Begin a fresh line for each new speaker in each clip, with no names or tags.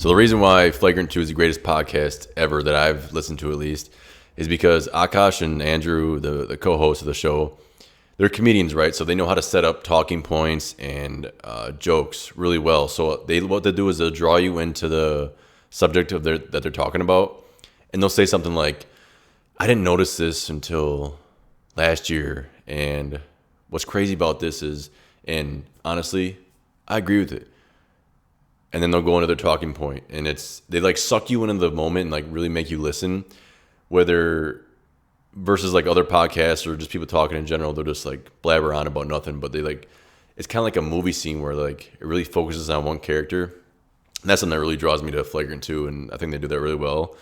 So the reason why Flagrant 2 is the greatest podcast ever that I've listened to, at least, is because Akash and Andrew, the co-hosts of the show, they're comedians, right? So they know how to set up talking points and jokes really well. So what they do is they'll draw you into the subject that they're talking about, and they'll say something like, "I didn't notice this until last year, and what's crazy about this is, and honestly, I agree with it." And then they'll go into their talking point, and they like suck you into the moment and like really make you listen. Whether versus like other podcasts or just people talking in general, they'll just like blabber on about nothing. But it's kind of like a movie scene where like it really focuses on one character. And that's something that really draws me to Flagrant 2, and I think they do that really well.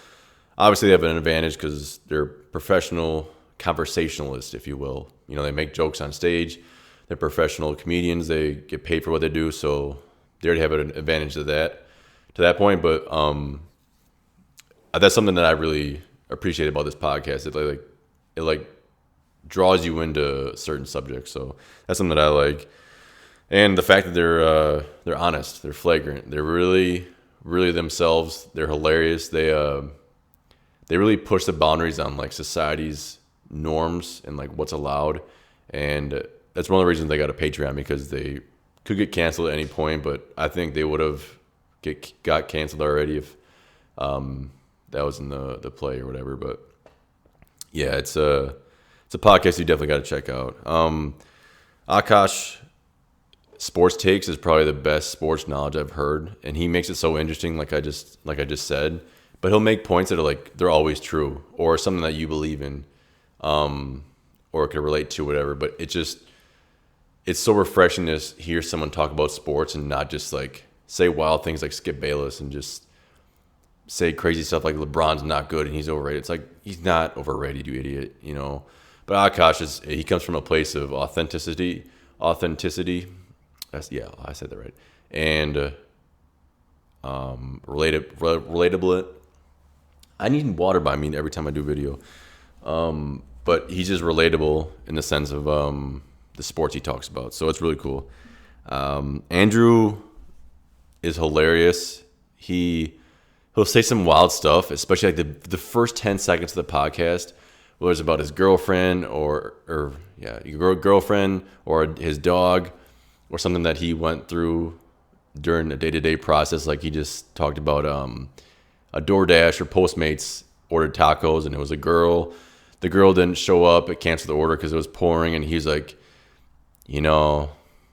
Obviously, they have an advantage because they're professional conversationalists, if you will. You know, they make jokes on stage. They're professional comedians. They get paid for what they do, so they already have an advantage to that point. But that's something that I really appreciate about this podcast. It draws you into certain subjects. So that's something that I like. And the fact that they're honest, they're flagrant, they're really, really themselves. They're hilarious. They really push the boundaries on like society's norms and like what's allowed. And that's one of the reasons they got a Patreon, because they could get canceled at any point, but I think they would have got canceled already if that was in the play or whatever. But yeah, it's a podcast you definitely got to check out. Akash Sports Takes is probably the best sports knowledge I've heard, and he makes it so interesting, like I just said. But he'll make points that are like they're always true, or something that you believe in, or can relate to, whatever. But it's so refreshing to hear someone talk about sports and not just like say wild things like Skip Bayless and just say crazy stuff like LeBron's not good and he's overrated. It's like, he's not overrated, you idiot, you know. But Akash he comes from a place of authenticity. I said that right. And relatable. I need water by me every time I do video. But he's just relatable in the sense of the sports he talks about. So it's really cool. Andrew is hilarious. He'll say some wild stuff, especially like the first 10 seconds of the podcast, whether it's about his girlfriend or girlfriend or his dog or something that he went through during the day-to-day process. Like he just talked about a DoorDash or Postmates ordered tacos, and it was a girl. The girl didn't show up. It canceled the order because it was pouring, and he's like, you know,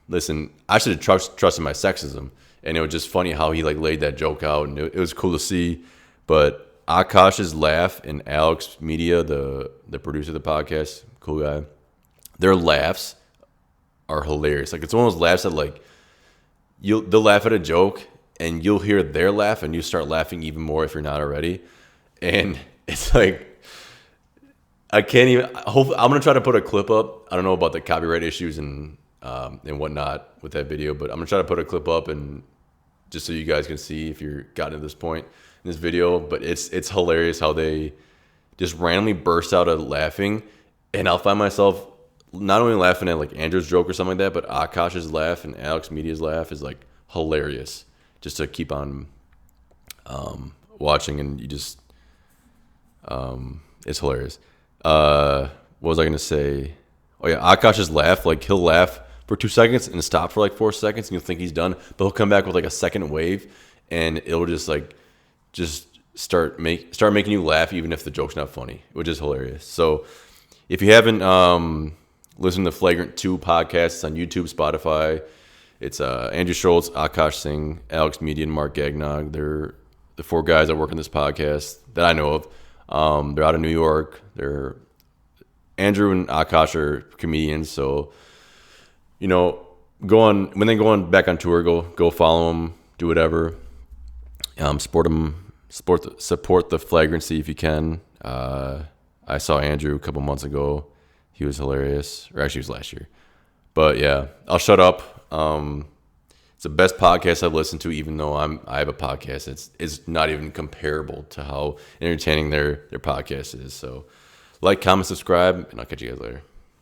listen, I should have trusted my sexism. And it was just funny how he like laid that joke out, and it was cool to see. But Akash's laugh and Alex Media, the producer of the podcast, cool guy, their laughs are hilarious. Like it's one of those laughs that like they'll laugh at a joke and you'll hear their laugh and you start laughing even more if you're not already. And it's like, I can't even. I'm gonna try to put a clip up. I don't know about the copyright issues and whatnot with that video, but I'm gonna try to put a clip up and just so you guys can see if you're gotten to this point in this video. But it's hilarious how they just randomly burst out of laughing, and I'll find myself not only laughing at like Andrew's joke or something like that, but Akash's laugh and Alex Media's laugh is like hilarious. Just to keep on watching, and you just it's hilarious. What was I gonna say? Oh yeah, Akash's laugh, like he'll laugh for 2 seconds and stop for like 4 seconds, and you'll think he's done, but he'll come back with like a second wave, and it'll just start making you laugh even if the joke's not funny, which is hilarious. So if you haven't listened to Flagrant 2 podcast, it's on YouTube, Spotify. It's Andrew Schultz, Akash Singh, Alex Media, and Mark Gagnog. They're the 4 guys that work on this podcast that I know of. They're out of New York. Andrew and Akash are comedians, so you know, when they go on back on tour, go follow them, do whatever. Support the flagrancy if you can. I saw Andrew a couple months ago. He was hilarious, or actually it was last year. But yeah, I'll shut up. It's the best podcast I've listened to, even though I have a podcast. It's not even comparable to how entertaining their podcast is. So like, comment, subscribe, and I'll catch you guys later.